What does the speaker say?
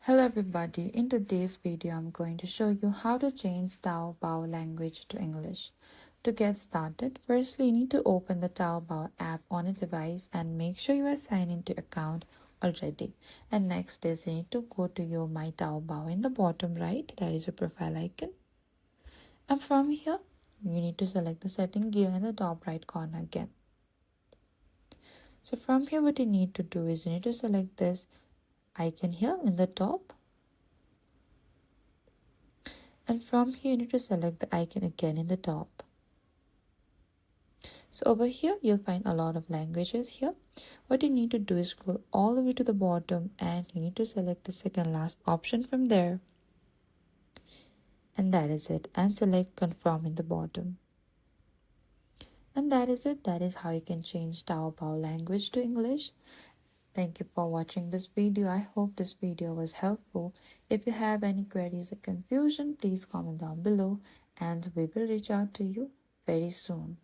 Hello everybody, in today's video I'm going to show you how to change Taobao language to English. To get started, firstly you need to open the Taobao app on a device and make sure you are signed into account already. And next is you need to go to your My Taobao in the bottom right, that is your profile icon. And from here, you need to select the setting gear in the top right corner again. So from here what you need to do is you need to select this icon here in the top. And from here, you need to select the icon again in the top. So over here, you'll find a lot of languages here. What you need to do is scroll all the way to the bottom and you need to select the second last option from there. And that is it. And select confirm in the bottom. And that is it. That is how you can change Taobao language to English. Thank you for watching this video. I hope this video was helpful. If you have any queries or confusion, please comment down below and we will reach out to you very soon.